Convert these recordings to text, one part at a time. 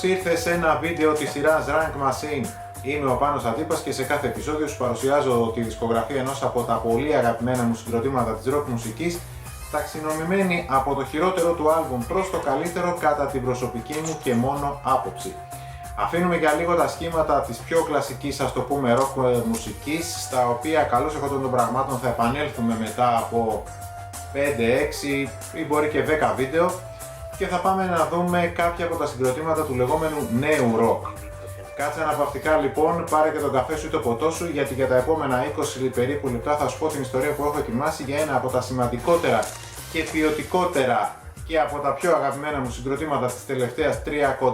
Καλώς ήρθες σε ένα βίντεο της σειράς Rank Machine. Είμαι ο Πάνος Αντίπας και σε κάθε επεισόδιο σου παρουσιάζω τη δισκογραφία ενός από τα πολύ αγαπημένα μου συγκροτήματα της rock μουσικής, ταξινομημένη από το χειρότερο του άλμπουμ προς το καλύτερο κατά την προσωπική μου και μόνο άποψη. Αφήνουμε για λίγο τα σχήματα της πιο κλασικής, ας το πούμε, rock μουσικής, στα οποία καλώς εχόντων των πραγμάτων θα επανέλθουμε μετά από 5, 6 ή μπορεί και 10 βίντεο και θα πάμε να δούμε κάποια από τα συγκροτήματα του λεγόμενου νέου rock. Κάτσε αναπαυτικά λοιπόν, πάρε και τον καφέ σου ή το ποτό σου, γιατί για τα επόμενα 20 περίπου λεπτά θα σου πω την ιστορία που έχω ετοιμάσει για ένα από τα σημαντικότερα και ποιοτικότερα και από τα πιο αγαπημένα μου συγκροτήματα της τελευταίας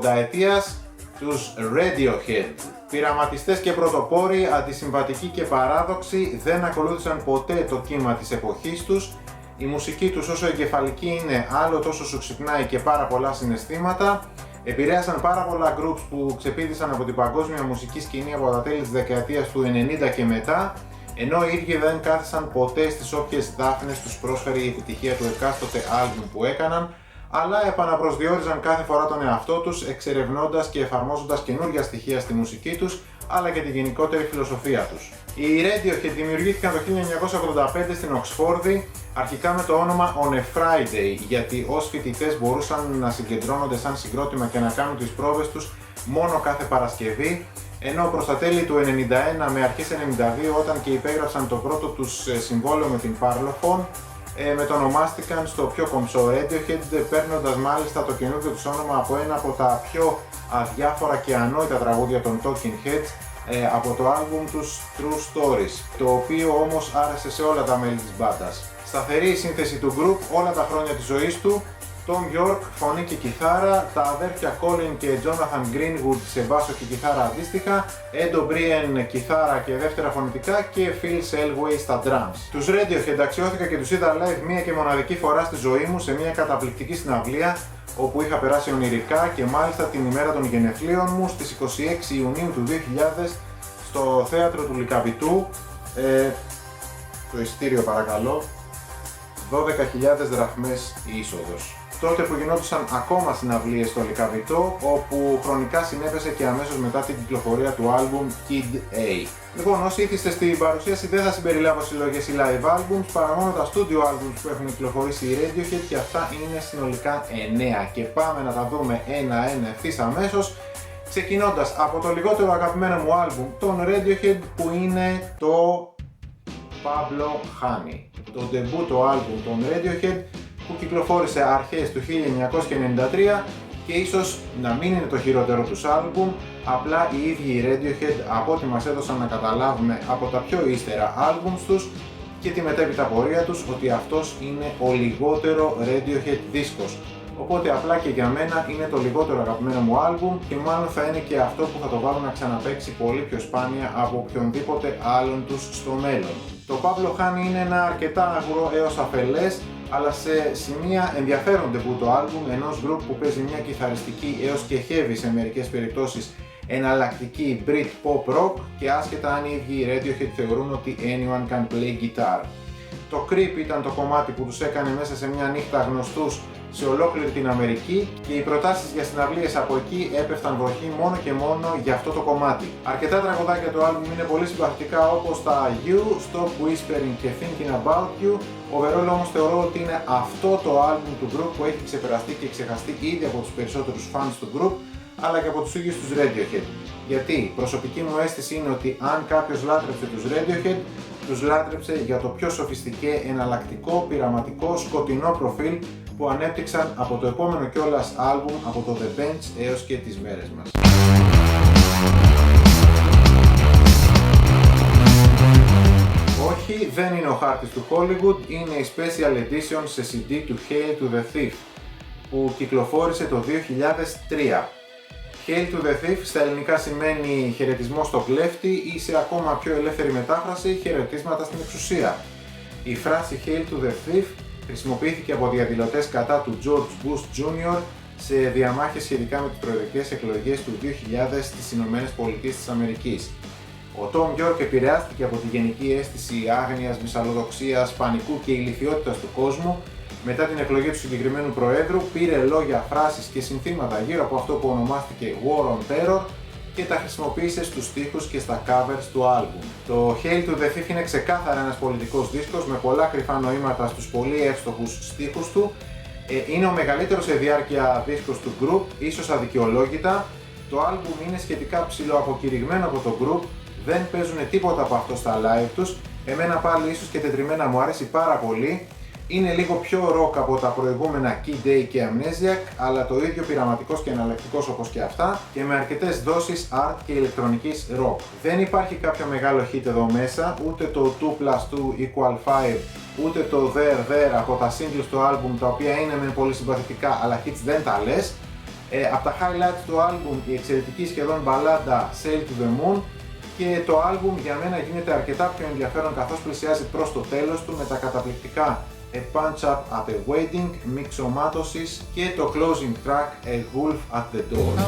30 ετίας, τους Radiohead. Πειραματιστές και πρωτοπόροι, αντισυμβατικοί και παράδοξοι, δεν ακολούθησαν ποτέ το κύμα της εποχής τους. Η μουσική τους, όσο εγκεφαλική είναι, άλλο τόσο σου ξυπνάει και πάρα πολλά συναισθήματα. Επηρέασαν πάρα πολλά groups που ξεπήδησαν από την παγκόσμια μουσική σκηνή από τα τέλη της δεκαετίας του 90 και μετά, ενώ οι ίδιοι δεν κάθισαν ποτέ στις όποιες δάφνες τους πρόσφερε η επιτυχία του εκάστοτε άλμπουμ που έκαναν, αλλά επαναπροσδιορίζαν κάθε φορά τον εαυτό τους, εξερευνώντας και εφαρμόζοντας καινούργια στοιχεία στη μουσική τους, αλλά και τη γενικότερη φιλοσοφία τους. Οι Radiohead δημιουργήθηκαν το 1985 στην Οξφόρδη, αρχικά με το όνομα On a Friday, γιατί ως φοιτητές μπορούσαν να συγκεντρώνονται σαν συγκρότημα και να κάνουν τις πρόβες τους μόνο κάθε Παρασκευή, ενώ προς τα τέλη του 91 με αρχές 92, όταν και υπέγραψαν το πρώτο τους συμβόλαιο με την Parlophone, μετονομάστηκαν στο πιο κομψό Radiohead, παίρνοντας μάλιστα το καινούργιο τους όνομα από ένα από τα πιο αδιάφορα και ανόητα τραγούδια των Talking Heads, από το άλμπουμ τους True Stories, το οποίο όμως άρεσε σε όλα τα μέλη της μπάντας. Σταθερή η σύνθεση του group όλα τα χρόνια της ζωής του, Tom York φωνή και κιθάρα, τα αδέρφια Colin και Jonathan Greenwood σε μπάσο και κιθάρα αντίστοιχα, Ed O'Brien κιθάρα και δεύτερα φωνητικά και Phil Selway στα drums. Τους Radiohead αξιώθηκα και τους είδα live μία και μοναδική φορά στη ζωή μου σε μια καταπληκτική συναυλία, όπου είχα περάσει ονειρικά και μάλιστα την ημέρα των γενεθλίων μου στις 26 Ιουνίου του 2000 στο θέατρο του Λυκαβητού, το εισιτήριο παρακαλώ, 12.000 δραχμές η είσοδος. Τότε που γινόντουσαν ακόμα συναυλίες στο Λυκαβητό, όπου χρονικά συνέπεσε και αμέσως μετά την κυκλοφορία του άλμπουμ Kid A. Λοιπόν, όσοι ήθιστε στην παρουσίαση δεν θα συμπεριλάβω συλλογές ή live albums, παρά μόνο τα studio albums που έχουν κυκλοφορήσει οι Radiohead, και αυτά είναι συνολικά 9. Και πάμε να τα δούμε ένα-ένα ευθύς αμέσως, ξεκινώντας από το λιγότερο αγαπημένο μου άλμπουμ των Radiohead, που είναι το Pablo Honey, το ντεμπούτο άλμπουμ των Radiohead, που κυκλοφόρησε αρχές του 1993 και ίσως να μην είναι το χειρότερο τους άλμπουμ, απλά οι ίδιοι οι Radiohead, από ό,τι μας έδωσαν να καταλάβουμε από τα πιο ύστερα άλμπουμς τους και τη μετέπειτα πορεία τους, ότι αυτός είναι ο λιγότερο Radiohead δίσκος. Οπότε απλά και για μένα είναι το λιγότερο αγαπημένο μου άλμπουμ και μάλλον θα είναι και αυτό που θα το βάλω να ξαναπαίξει πολύ πιο σπάνια από οποιονδήποτε άλλον τους στο μέλλον. Το Pablo Honey είναι ένα αρκετά αγουρό έως αφελές, αλλά σε σημεία ενδιαφέρον ντεμπούτο άλμπουμ ενός group που παίζει μια κιθαριστική έως και heavy σε μερικές περιπτώσεις εναλλακτική Brit pop rock, και άσχετα αν οι ίδιοι οι Radiohead θεωρούν ότι anyone can play guitar. Το Creep ήταν το κομμάτι που τους έκανε μέσα σε μια νύχτα γνωστούς σε ολόκληρη την Αμερική, και οι προτάσεις για συναυλίες από εκεί έπεφταν βροχή μόνο και μόνο για αυτό το κομμάτι. Αρκετά τραγουδάκια του άλμπουμ είναι πολύ συμπαθητικά, όπως τα You, Stop Whispering και Thinking About You. Overall όμως θεωρώ ότι είναι αυτό το άλμπουμ του group που έχει ξεπεραστεί και ξεχαστεί ήδη από τους περισσότερους fans του group, αλλά και από τους ίδιους τους Radiohead. Γιατί προσωπική μου αίσθηση είναι ότι αν κάποιος λάτρεψε τους Radiohead, τους λάτρεψε για το πιο σοφιστικέ, εναλλακτικό, πειραματικό, σκοτεινό προφίλ που ανέπτυξαν από το επόμενο κιόλας άλμπουμ, από το The Bench έως και τις μέρες μας. Όχι, δεν είναι ο χάρτης του Hollywood, είναι η Special Edition σε CD του Hail to the Thief, που κυκλοφόρησε το 2003. Hail to the Thief στα ελληνικά σημαίνει χαιρετισμό στο κλέφτη, ή σε ακόμα πιο ελεύθερη μετάφραση, χαιρετίσματα στην εξουσία. Η φράση Hail to the Thief χρησιμοποιήθηκε από διαδηλωτές κατά του George Bush Jr. σε διαμάχες σχετικά με τις προεδρικές εκλογές του 2000 στις Ηνωμένες Πολιτείες της Αμερικής. Ο Tom York επηρεάστηκε από τη γενική αίσθηση άγνοιας, μυσαλλοδοξίας, πανικού και ηλιθιότητας του κόσμου Μετά την εκλογή του συγκεκριμένου προέδρου, πήρε λόγια, φράσεις και συνθήματα γύρω από αυτό που ονομάστηκε War on Terror και τα χρησιμοποίησε στους στίχους και στα covers του άλμπουμ. Το Hail to the Thief είναι ξεκάθαρα ένας πολιτικός δίσκος με πολλά κρυφά νοήματα στους πολύ εύστοχους στίχους του. Είναι ο μεγαλύτερος σε διάρκεια δίσκος του group, ίσως αδικαιολόγητα. Το άλμπουμ είναι σχετικά ψηλοαποκηρυγμένο από το group, δεν παίζουν τίποτα από αυτό στα live τους. Εμένα πάλι ίσως και τετριμένα μου αρέσει πάρα πολύ. Είναι λίγο πιο rock από τα προηγούμενα Kid A και Amnesiac, αλλά το ίδιο πειραματικός και εναλλακτικός όπως και αυτά και με αρκετές δόσεις art και ηλεκτρονικής rock. Δεν υπάρχει κάποιο μεγάλο hit εδώ μέσα, ούτε το 2+2 = 5, ούτε το There από τα singles του album, τα οποία είναι με πολύ συμπαθητικά, αλλά hits δεν τα λες. Από τα highlights του album η εξαιρετική σχεδόν μπαλάντα Sail to the Moon, και το album για μένα γίνεται αρκετά πιο ενδιαφέρον καθώς πλησιάζει προς το τέλος του με τα καταπληκτικά A Punch Up at a Wedding, μιξωμάτωσης και το closing track A Wolf at the Door.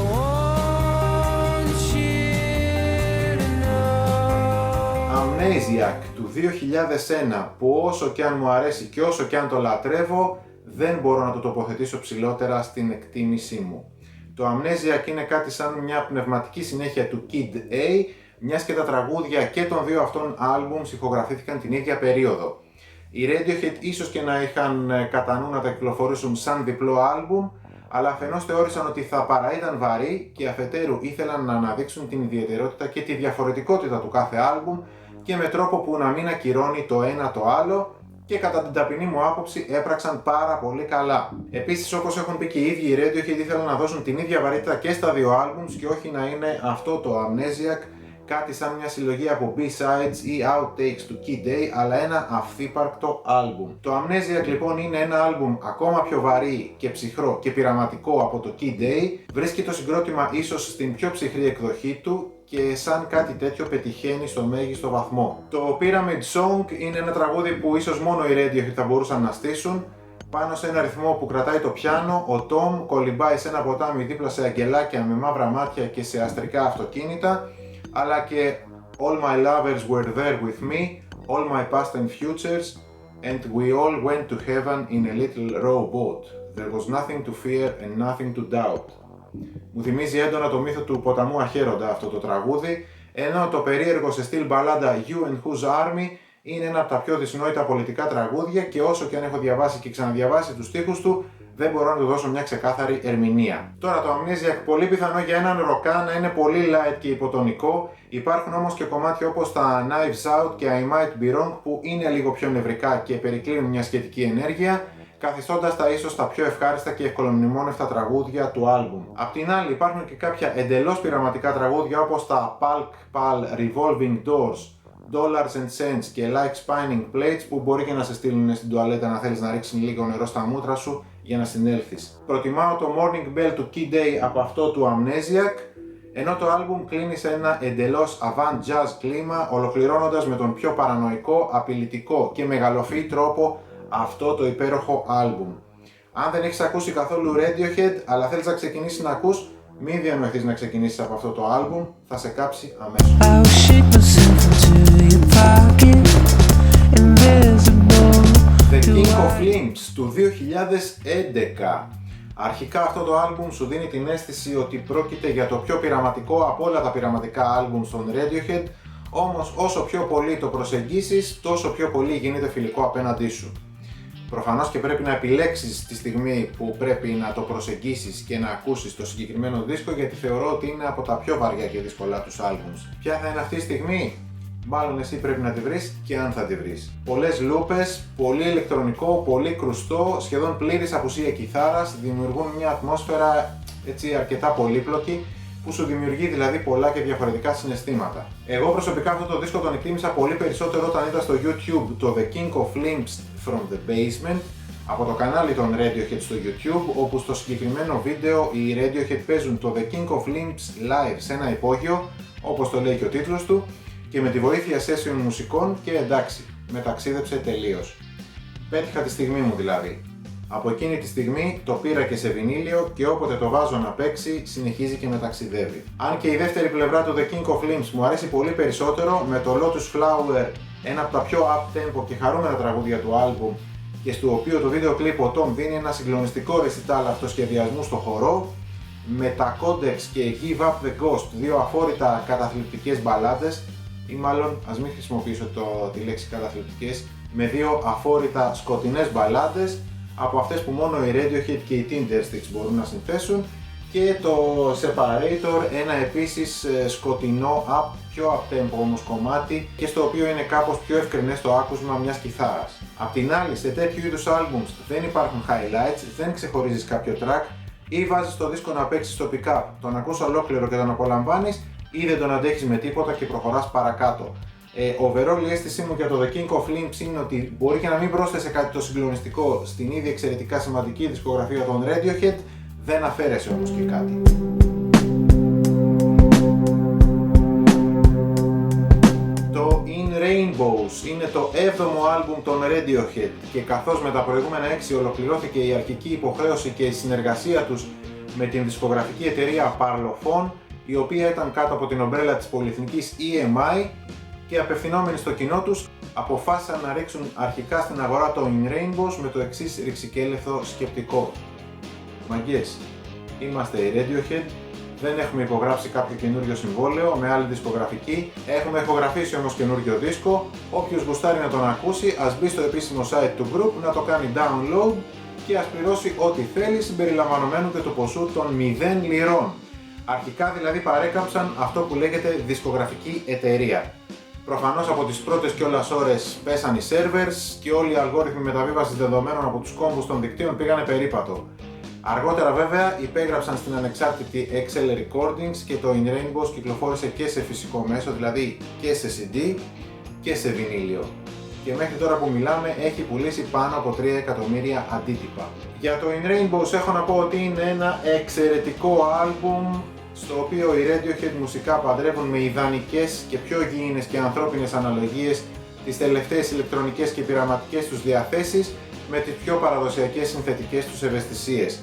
Amnesiac του 2001, που όσο και αν μου αρέσει και όσο και αν το λατρεύω, δεν μπορώ να το τοποθετήσω ψηλότερα στην εκτίμησή μου. Το Amnesiac είναι κάτι σαν μια πνευματική συνέχεια του Kid A, μιας και τα τραγούδια και των δύο αυτών άλμπουμς ηχογραφήθηκαν την ίδια περίοδο. Οι Radiohead ίσως και να είχαν κατά νου να τα κυκλοφορήσουν σαν διπλό άλμπουμ, αλλά αφενός θεώρησαν ότι θα ήταν βαρύ και αφετέρου ήθελαν να αναδείξουν την ιδιαιτερότητα και τη διαφορετικότητα του κάθε άλμπουμ και με τρόπο που να μην ακυρώνει το ένα το άλλο, και κατά την ταπεινή μου άποψη έπραξαν πάρα πολύ καλά. Επίσης, όπως έχουν πει και οι ίδιοι οι Radiohead, ήθελαν να δώσουν την ίδια βαρύτητα και στα δύο άλμπουμς και όχι να είναι αυτό το Amnesiac κάτι σαν μια συλλογή από B-sides ή outtakes του Kid A, αλλά ένα αυθύπαρκτο άλμπουμ. Το Amnesiac λοιπόν είναι ένα άλμπουμ ακόμα πιο βαρύ και ψυχρό και πειραματικό από το Kid A, βρίσκει το συγκρότημα ίσως στην πιο ψυχρή εκδοχή του και σαν κάτι τέτοιο πετυχαίνει στο μέγιστο βαθμό. Το Pyramid Song είναι ένα τραγούδι που ίσως μόνο οι Radiohead θα μπορούσαν να στήσουν. Πάνω σε ένα ρυθμό που κρατάει το πιάνο, ο Tom κολυμπάει σε ένα ποτάμι δίπλα σε αγγελάκια με μαύρα μάτια και σε αστρικά αυτοκίνητα, αλλά και All my lovers were there with me, all my past and futures, and we all went to heaven in a little rowboat. There was nothing to fear and nothing to doubt. Μου θυμίζει έντονα το μύθο του ποταμού Αχέροντα αυτό το τραγούδι, ενώ το περίεργο σε στυλ μπαλάντα You and Whose Army είναι ένα από τα πιο δυσνόητα πολιτικά τραγούδια και όσο και αν έχω διαβάσει και ξαναδιαβάσει τους στίχους του, δεν μπορώ να του δώσω μια ξεκάθαρη ερμηνεία. Τώρα το Amnesiac πολύ πιθανό για έναν ροκά να είναι πολύ light και υποτονικό. Υπάρχουν όμως και κομμάτια όπως τα Knives Out και I Might Be Wrong που είναι λίγο πιο νευρικά και περικλίνουν μια σχετική ενέργεια, καθιστώντας τα ίσως τα πιο ευχάριστα και ευκολομνημόνευτα τραγούδια του άλμπουμ. Απ' την άλλη υπάρχουν και κάποια εντελώς πειραματικά τραγούδια όπως τα Pulp Pal Revolving Doors, Dollars and Cents και Like Spinning Plates που μπορεί και να σε στείλουν στην τουαλέτα να θέλεις να ρίξεις λίγο νερό στα μούτρα σου για να συνέλθεις. Προτιμάω το Morning Bell του Kid A από αυτό του Amnesiac, ενώ το άλμπουμ κλείνει σε ένα εντελώς avant jazz κλίμα, ολοκληρώνοντας με τον πιο παρανοϊκό, απειλητικό και μεγαλοφυή τρόπο αυτό το υπέροχο άλμπουμ. Αν δεν έχεις ακούσει καθόλου Radiohead, αλλά θέλεις να ξεκινήσεις να ακούς, μην διανοηθείς να ξεκινήσεις από αυτό το άλμπουμ, θα σε κάψει αμέσως. The King of Limbs του 2011. Αρχικά αυτό το άλμπουμ σου δίνει την αίσθηση ότι πρόκειται για το πιο πειραματικό από όλα τα πειραματικά άλμπουμ στον Radiohead, όμως όσο πιο πολύ το προσεγγίσεις, τόσο πιο πολύ γίνεται φιλικό απέναντί σου. Προφανώς και πρέπει να επιλέξεις τη στιγμή που πρέπει να το προσεγγίσεις και να ακούσεις το συγκεκριμένο δίσκο, γιατί θεωρώ ότι είναι από τα πιο βαριά και δύσκολα τους άλμπουμς. Ποια θα είναι αυτή η στιγμή? Μάλλον εσύ πρέπει να τη βρεις και αν θα τη βρεις. Πολλές λούπες, πολύ ηλεκτρονικό, πολύ κρουστό, σχεδόν πλήρης απουσία κιθάρας, δημιουργούν μια ατμόσφαιρα έτσι αρκετά πολύπλοκη, που σου δημιουργεί δηλαδή πολλά και διαφορετικά συναισθήματα. Εγώ προσωπικά αυτό το δίσκο τον εκτίμησα πολύ περισσότερο όταν είδα στο YouTube το The King of Limbs from the Basement από το κανάλι των Radiohead στο YouTube, όπου στο συγκεκριμένο βίντεο οι Radiohead παίζουν το The King of Limbs live σε ένα υπόγειο, όπως το λέει και ο τίτλος του, και με τη βοήθεια session μουσικών και εντάξει, με ταξίδεψε τελείως. Πέτυχα τη στιγμή μου δηλαδή. Από εκείνη τη στιγμή το πήρα και σε βινίλιο και όποτε το βάζω να παίξει συνεχίζει και με ταξιδεύει. Αν και η δεύτερη πλευρά του The King of Limbs μου αρέσει πολύ περισσότερο, με το Lotus Flower, ένα από τα πιο up-tempo και χαρούμενα τραγούδια του άλμπουμ, και στο οποίο το βίντεο κλιπ ο Tom δίνει ένα συγκλονιστικό ρεσιτάλ αυτοσχεδιασμού στο χορό, με τα Codex και Give Up The Ghost, δύο αφόρητα καταθλιπτικές μπαλάντες, ή μάλλον ας μην χρησιμοποιήσω τη λέξη καταθλιπτικές, με δύο αφόρητα σκοτεινές μπαλάντες, από αυτές που μόνο η Radiohead και οι Tindersticks μπορούν να συνθέσουν, και το Separator, ένα επίσης σκοτεινό, πιο up-tempo όμως κομμάτι, και στο οποίο είναι κάπως πιο ευκρινές το άκουσμα μιας κιθάρας. Απ' την άλλη, σε τέτοιου είδους albums δεν υπάρχουν highlights, δεν ξεχωρίζεις κάποιο track, ή βάζεις το δίσκο να παίξεις στο pick-up, τον ακούς ολόκληρο και τον απολαμβάνεις, ή δεν τον αντέχεις με τίποτα και προχωράς παρακάτω. Overall η αίσθησή μου για το The King of Limbs είναι ότι μπορεί και να μην πρόσθεσε κάτι το συγκλονιστικό στην ήδη εξαιρετικά σημαντική δισκογραφία των Radiohead, δεν αφαίρεσε όμως και κάτι. Το In Rainbows είναι το 7ο άλμπουμ των Radiohead και καθώς με τα προηγούμενα 6 ολοκληρώθηκε η αρχική υποχρέωση και η συνεργασία τους με την δισκογραφική εταιρεία Parlophone, η οποία ήταν κάτω από την ομπρέλα της πολυεθνικής EMI, και απευθυνόμενοι στο κοινό τους αποφάσισαν να ρίξουν αρχικά στην αγορά το In Rainbows με το εξής ρηξικέλευθο σκεπτικό. Μαγκές, είμαστε η Radiohead, δεν έχουμε υπογράψει κάποιο καινούριο συμβόλαιο με άλλη δισκογραφική, έχουμε ηχογραφήσει όμως καινούριο δίσκο, όποιος γουστάρει να τον ακούσει ας μπει στο επίσημο site του group, να το κάνει download και ας πληρώσει ό,τι θέλει συμπεριλαμβανομένου και του ποσού των 0 λιρών. Αρχικά δηλαδή παρέκαμψαν αυτό που λέγεται δισκογραφική εταιρεία. Προφανώς από τις πρώτες κιόλας ώρες πέσαν οι servers και όλοι οι αλγόριθμοι μεταβίβασης δεδομένων από τους κόμβους των δικτύων πήγανε περίπατο. Αργότερα βέβαια υπέγραψαν στην ανεξάρτητη Excel Recordings και το In Rainbows κυκλοφόρησε και σε φυσικό μέσο, δηλαδή και σε CD και σε βινίλιο. Και μέχρι τώρα που μιλάμε έχει πουλήσει πάνω από 3 εκατομμύρια αντίτυπα. Για το In Rainbows έχω να πω ότι είναι ένα εξαιρετικό άλμπουμ στο οποίο οι Radiohead μουσικά παντρεύουν με ιδανικές και πιο γήινες και ανθρώπινες αναλογίες τις τελευταίες ηλεκτρονικές και πειραματικές τους διαθέσεις με τις πιο παραδοσιακές συνθετικές τους ευαισθησίες.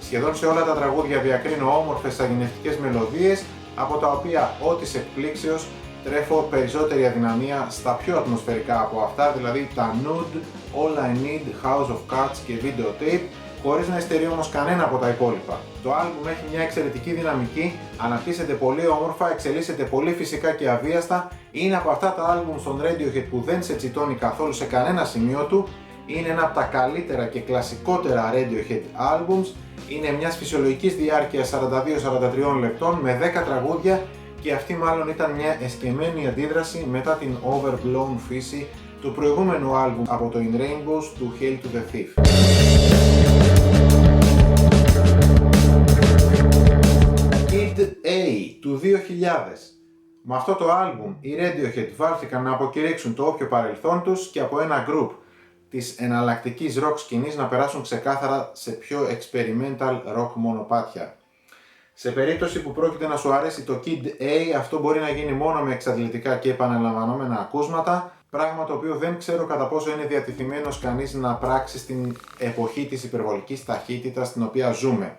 Σχεδόν σε όλα τα τραγούδια διακρίνω όμορφες σαγηνευτικές μελωδίες, από τα οποία ό,τι σε εκπλήξεως τρέφω περισσότερη αδυναμία στα πιο ατμοσφαιρικά από αυτά, δηλαδή τα Nude, All I Need, House of Cards και Videotape, χωρίς να υστερεί όμως κανένα από τα υπόλοιπα. Το άλμπουμ έχει μια εξαιρετική δυναμική, αναπτύσσεται πολύ όμορφα, εξελίσσεται πολύ φυσικά και αβίαστα, είναι από αυτά τα άλμπουμ στον Radiohead που δεν σε τσιτώνει καθόλου σε κανένα σημείο του, είναι ένα από τα καλύτερα και κλασικότερα Radiohead albums, είναι μιας φυσιολογικής διάρκειας 42-43 λεπτών με 10 τραγούδια και αυτή μάλλον ήταν μια εσκεμμένη αντίδραση μετά την overblown φύση του προηγούμενου άλμπουμ από το In Rainbows του Hail to the Thief. Kid A του 2000. Με αυτό το άλμπουμ οι Radiohead βάλθηκαν να αποκηρύξουν το όποιο παρελθόν τους και από ένα group της εναλλακτικής rock σκηνής να περάσουν ξεκάθαρα σε πιο experimental rock μονοπάτια. Σε περίπτωση που πρόκειται να σου αρέσει το Kid A, αυτό μπορεί να γίνει μόνο με εξαντλητικά και επαναλαμβανόμενα ακούσματα, πράγμα το οποίο δεν ξέρω κατά πόσο είναι διατεθειμένος κανείς να πράξει στην εποχή της υπερβολικής ταχύτητας στην οποία ζούμε.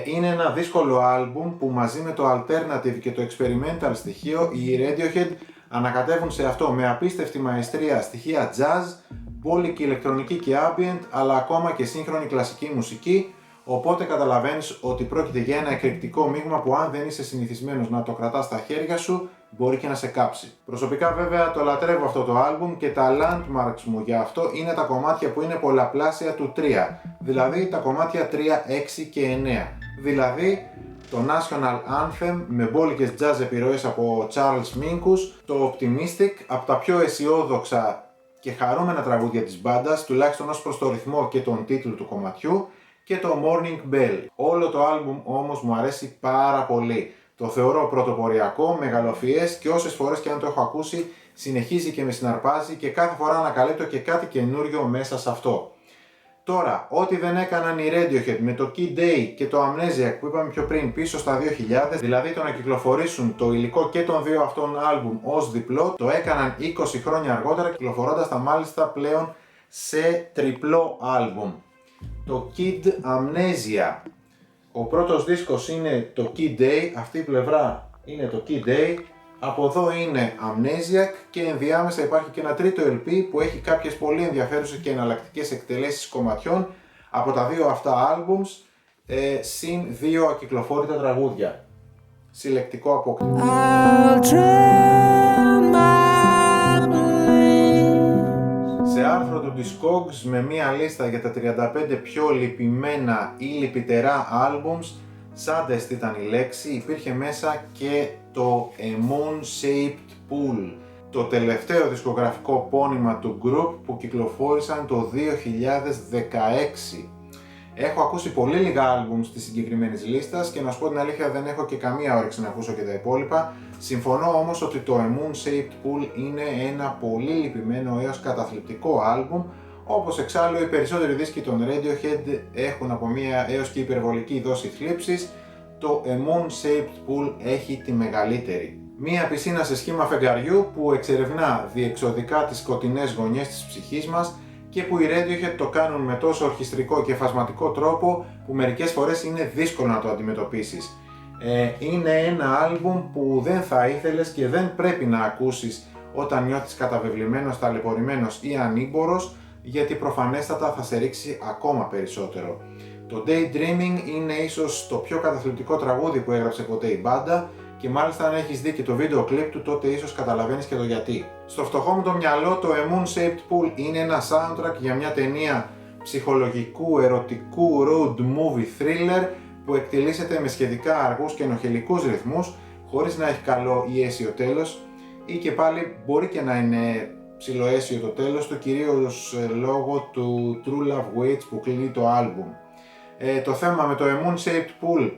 Είναι ένα δύσκολο άλμπουμ που μαζί με το alternative και το experimental στοιχείο οι Radiohead ανακατεύουν σε αυτό με απίστευτη μαεστρία στοιχεία jazz, μπόλικη ηλεκτρονική και ambient, αλλά ακόμα και σύγχρονη κλασική μουσική, οπότε καταλαβαίνεις ότι πρόκειται για ένα εκρηκτικό μείγμα που αν δεν είσαι συνηθισμένος να το κρατάς στα χέρια σου, μπορεί και να σε κάψει. Προσωπικά βέβαια το λατρεύω αυτό το άλμπουμ και τα landmarks μου για αυτό είναι τα κομμάτια που είναι πολλαπλάσια του 3, δηλαδή τα κομμάτια 3, 6 και 9, δηλαδή το National Anthem με μπόλικες jazz επιρροές από Charles Minkus, το Optimistic από τα πιο αισιόδοξα και χαρούμενα τραγούδια της μπάντας, τουλάχιστον ως προς το ρυθμό και τον τίτλο του κομματιού, και το Morning Bell. Όλο το άλμπουμ όμως μου αρέσει πάρα πολύ. Το θεωρώ πρωτοποριακό, μεγαλοφυές και όσες φορές και αν το έχω ακούσει συνεχίζει και με συναρπάζει και κάθε φορά ανακαλύπτω και κάτι καινούριο μέσα σε αυτό. Τώρα, ό,τι δεν έκαναν οι Radiohead με το Kid A και το Amnesiac που είπαμε πιο πριν πίσω στα 2000, δηλαδή το να κυκλοφορήσουν το υλικό και των δύο αυτών άλμπουμ ως διπλό, το έκαναν 20 χρόνια αργότερα κυκλοφορώντας τα μάλιστα πλέον σε τριπλό άλμπουμ. Το Kid Amnesia. Ο πρώτος δίσκος είναι το Kid A, αυτή η πλευρά είναι το Kid A, Από εδώ είναι Amnesiac και ενδιάμεσα υπάρχει και ένα τρίτο LP που έχει κάποιες πολύ ενδιαφέρουσες και εναλλακτικές εκτελέσεις κομματιών από τα δύο αυτά albums, συν δύο ακυκλοφόρητα τραγούδια. Συλλεκτικό απόκτημα. Σε άρθρο του Discogs με μία λίστα για τα 35 πιο λυπημένα ή λυπητερά albums, saddest ήταν η λέξη, υπήρχε μέσα και το A Moon Shaped Pool, το τελευταίο δισκογραφικό πόνημα του group που κυκλοφόρησαν το 2016. Έχω ακούσει πολύ λίγα albums της συγκεκριμένης λίστας και να σου πω την αλήθεια δεν έχω και καμία όρεξη να ακούσω και τα υπόλοιπα. Συμφωνώ όμως ότι το A Moon Shaped Pool είναι ένα πολύ λυπημένο έως καταθλιπτικό album, όπως εξάλλου οι περισσότεροι δίσκοι των Radiohead έχουν από μία έως και υπερβολική δόση θλίψης, το A Moon Shaped Pool έχει τη μεγαλύτερη. Μία πισίνα σε σχήμα φεγγαριού που εξερευνά διεξοδικά τις σκοτεινές γωνιές της ψυχής μας και που οι Radiohead το κάνουν με τόσο ορχιστρικό και φασματικό τρόπο που μερικές φορές είναι δύσκολο να το αντιμετωπίσεις. Είναι ένα άλμπουμ που δεν θα ήθελες και δεν πρέπει να ακούσεις όταν νιώθεις καταβεβλημένος, ταλαιπωρημένος ή ανήμπορος, γιατί προφανέστατα θα σε ρίξει ακόμα περισσότερο. Το Daydreaming είναι ίσως το πιο καταθλιπτικό τραγούδι που έγραψε ποτέ η μπάντα και μάλιστα αν έχεις δει και το βίντεο κλιπ του τότε ίσως καταλαβαίνεις και το γιατί. Στο φτωχό μου το μυαλό το A Moon Shaped Pool είναι ένα soundtrack για μια ταινία ψυχολογικού ερωτικού road movie thriller που εκτελήσεται με σχετικά αργούς και ενοχελικούς ρυθμούς χωρίς να έχει καλό ή αίσιο τέλος ή και πάλι μπορεί και να είναι ψιλοαίσιο το τέλος του, κυρίως λόγω του True Love Waits που κλείνει το άλμπουμ. Το θέμα με το A Moon Shaped Pool,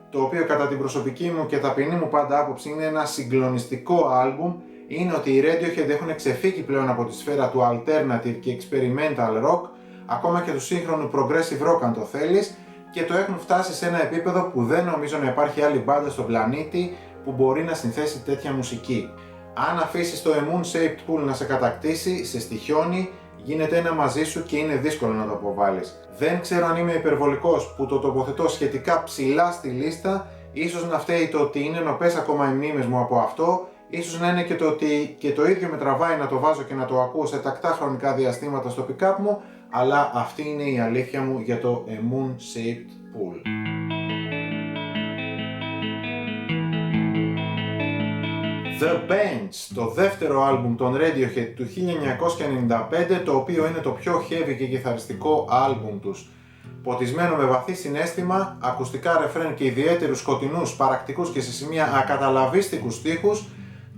το οποίο κατά την προσωπική μου και ταπεινή μου πάντα άποψη είναι ένα συγκλονιστικό άλμπουμ, είναι ότι οι Radiohead έχουν ξεφύγει πλέον από τη σφαίρα του alternative και experimental rock, ακόμα και του σύγχρονου progressive rock αν το θέλεις, και το έχουν φτάσει σε ένα επίπεδο που δεν νομίζω να υπάρχει άλλη μπάντα στον πλανήτη που μπορεί να συνθέσει τέτοια μουσική. Αν αφήσεις το A Moon Shaped Pool να σε κατακτήσει, σε στοιχιώνει, γίνεται ένα μαζί σου και είναι δύσκολο να το αποβάλεις. Δεν ξέρω αν είμαι υπερβολικός που το τοποθετώ σχετικά ψηλά στη λίστα, ίσως να φταίει το ότι είναι νοπές ακόμα οι μνήμες μου από αυτό, ίσως να είναι και το ότι και το ίδιο με τραβάει να το βάζω και να το ακούω σε τακτά χρονικά διαστήματα στο pick-up μου, αλλά αυτή είναι η αλήθεια μου για το A Moon Shaped Pool. The Bench, το δεύτερο άλμπουμ των Radiohead του 1995, το οποίο είναι το πιο heavy και κιθαριστικό άλμπουμ τους. Ποτισμένο με βαθύ συναίσθημα, ακουστικά ρεφρέν και ιδιαίτερους σκοτεινούς, παρακτικούς και σε σημεία ακαταλαβίστικους στίχους,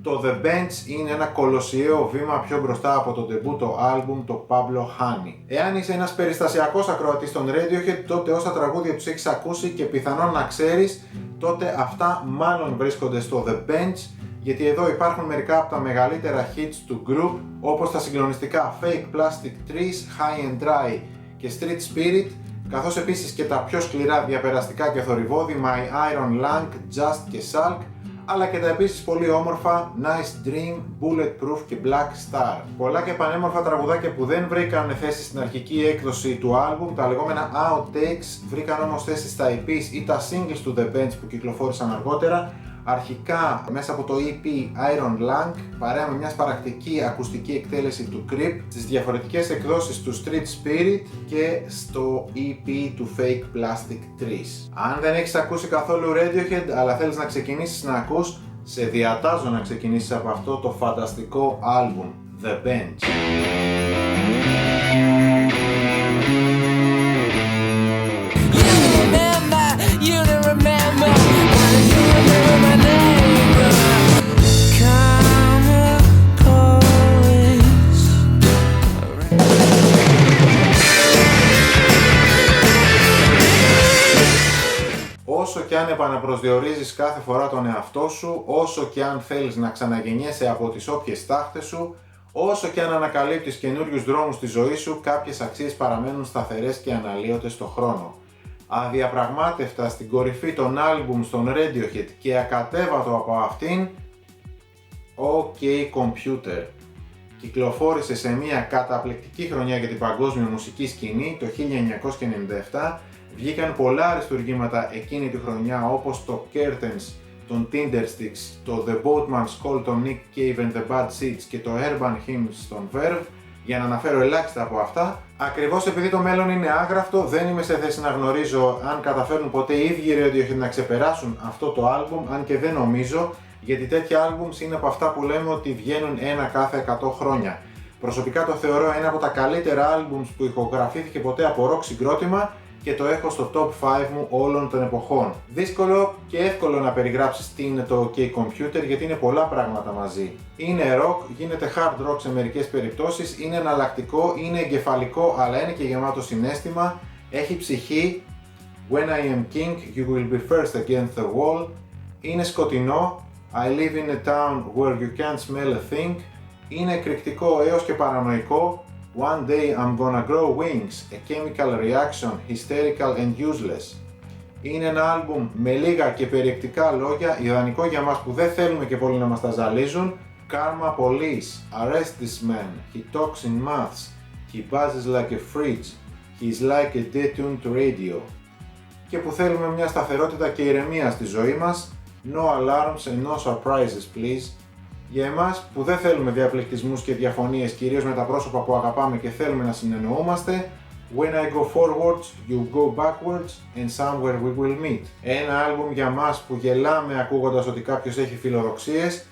το The Bench είναι ένα κολοσιαίο βήμα πιο μπροστά από το ντεμπούτο άλμπουμ, το Pablo Honey. Εάν είσαι ένας περιστασιακός ακροατής των Radiohead, τότε όσα τραγούδια τους έχεις ακούσει και πιθανόν να ξέρεις, τότε αυτά μάλλον βρίσκονται στο The Bench, γιατί εδώ υπάρχουν μερικά από τα μεγαλύτερα hits του group, όπως τα συγκλονιστικά Fake Plastic Trees, High and Dry και Street Spirit, καθώς επίσης και τα πιο σκληρά διαπεραστικά και θορυβώδη My Iron Lung, Just και Sulk, αλλά και τα επίσης πολύ όμορφα Nice Dream, Bulletproof και Black Star. Πολλά και πανέμορφα τραγουδάκια που δεν βρήκαν θέση στην αρχική έκδοση του άλμπουμ, τα λεγόμενα outtakes, βρήκαν όμως θέση στα EPs ή τα singles του The Bench που κυκλοφόρησαν αργότερα, αρχικά μέσα από το EP Iron Lung, παρέα με μια σπαρακτική ακουστική εκτέλεση του Creep, στις διαφορετικές εκδόσεις του Street Spirit και στο EP του Fake Plastic Trees. Αν δεν έχεις ακούσει καθόλου Radiohead, αλλά θέλεις να ξεκινήσεις να ακούς, σε διατάζω να ξεκινήσεις από αυτό το φανταστικό άλμπουμ, The Bench. Όσο και αν επαναπροσδιορίζεις κάθε φορά τον εαυτό σου, όσο και αν θέλεις να ξαναγεννιέσαι από τις όποιες τάχτες σου, όσο και αν ανακαλύπτεις καινούριους δρόμους στη ζωή σου, κάποιες αξίες παραμένουν σταθερές και αναλύωτες στον χρόνο. Αδιαπραγμάτευτα στην κορυφή των άλμπουμ στον Radiohead και ακατέβατο από αυτήν, OK Computer. Κυκλοφόρησε σε μια καταπληκτική χρονιά για την παγκόσμια μουσική σκηνή το 1997, βγήκαν πολλά αριστουργήματα εκείνη τη χρονιά όπως το Curtains των Tindersticks, το The Boatman's Call των Nick Cave and the Bad Seeds και το Urban Hymns των Verve, για να αναφέρω ελάχιστα από αυτά. Ακριβώς επειδή το μέλλον είναι άγραφτο, δεν είμαι σε θέση να γνωρίζω αν καταφέρουν ποτέ οι ίδιοι οι Radiohead να ξεπεράσουν αυτό το άλμπουμ, αν και δεν νομίζω, γιατί τέτοια άλμπουμς είναι από αυτά που λέμε ότι βγαίνουν ένα κάθε 100 χρόνια. Προσωπικά το θεωρώ ένα από τα καλύτερα άλμπουμς που ηχογραφήθηκε ποτέ από rock συγκρότημα και το έχω στο top 5 μου όλων των εποχών. Δύσκολο και εύκολο να περιγράψεις τι είναι το OK Computer, γιατί είναι πολλά πράγματα μαζί. Είναι rock, γίνεται hard rock σε μερικές περιπτώσεις, είναι εναλλακτικό, είναι εγκεφαλικό, αλλά είναι και γεμάτο συναίσθημα, έχει ψυχή. When I am king, you will be first against the wall. Είναι σκοτεινό. I live in a town where you can't smell a thing. Είναι εκρηκτικό έως και παρανοϊκό. One day I'm gonna grow wings, a chemical reaction, hysterical and useless. Είναι ένα άλμπουμ με λίγα και περιεκτικά λόγια, ιδανικό για μας που δεν θέλουμε και πολύ να μας τα ζαλίζουν. Karma police, arrest this man, he talks in maths, he buzzes like a fridge, he's like a detuned radio. Και που θέλουμε μια σταθερότητα και ηρεμία στη ζωή μας. No alarms and no surprises please. Για εμάς που δεν θέλουμε διαπληκτισμούς και διαφωνίες, κυρίως με τα πρόσωπα που αγαπάμε και θέλουμε να συνεννοούμαστε. When I go forwards, you go backwards and somewhere we will meet. Ένα άλμπουμ για μας που γελάμε ακούγοντας ότι κάποιος έχει φιλοδοξίες.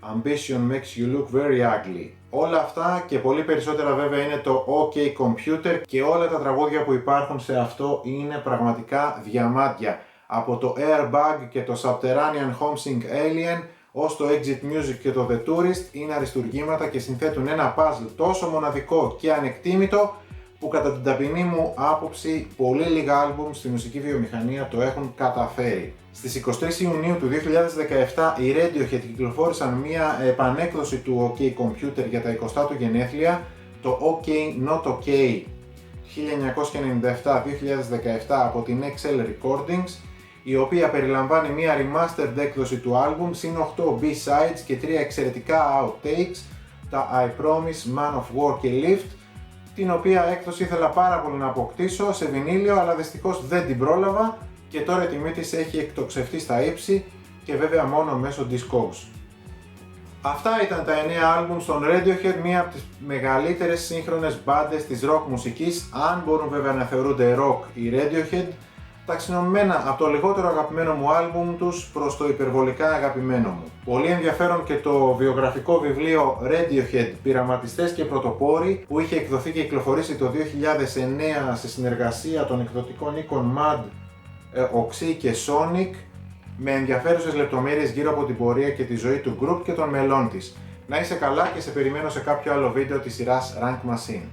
Ambition makes you look very ugly. Όλα αυτά και πολύ περισσότερα βέβαια είναι το OK Computer και όλα τα τραγούδια που υπάρχουν σε αυτό είναι πραγματικά διαμάντια. Από το Airbag και το Subterranean Homesink Alien ως το Exit Music και το The Tourist είναι αριστουργήματα και συνθέτουν ένα puzzle τόσο μοναδικό και ανεκτήμητο που κατά την ταπεινή μου άποψη πολύ λίγα άλμπουμ στη μουσική βιομηχανία το έχουν καταφέρει. Στις 23 Ιουνίου του 2017 οι Radiohead κυκλοφόρησαν μια επανέκδοση του OK Computer για τα 20 του γενέθλια, το OK Not OK 1997-2017 από την XL Recordings, η οποία περιλαμβάνει μια remastered έκδοση του άλμπουμ συν 8 B-sides και 3 εξαιρετικά outtakes, τα I Promise, Man of War και Lift, την οποία έκδοση ήθελα πάρα πολύ να αποκτήσω σε βινίλιο, αλλά δυστυχώς δεν την πρόλαβα και τώρα η τιμή της έχει εκτοξευτεί στα ύψη και βέβαια μόνο μέσω Discogs. Αυτά ήταν τα 9 άλμπουμ στον Radiohead, μία από τις μεγαλύτερες σύγχρονες μπάντες της rock μουσικής, αν μπορούν βέβαια να θεωρούνται rock οι Radiohead, ταξινομημένα από το λιγότερο αγαπημένο μου άλμπουμ τους προς το υπερβολικά αγαπημένο μου. Πολύ ενδιαφέρον και το βιογραφικό βιβλίο Radiohead, πειραματιστές και πρωτοπόροι, που είχε εκδοθεί και κυκλοφορήσει το 2009 σε συνεργασία των εκδοτικών οίκων Mad, Oxy και Sonic, με ενδιαφέρουσες λεπτομέρειες γύρω από την πορεία και τη ζωή του group και των μελών της. Να είσαι καλά και σε περιμένω σε κάποιο άλλο βίντεο της σειράς Rank Machine.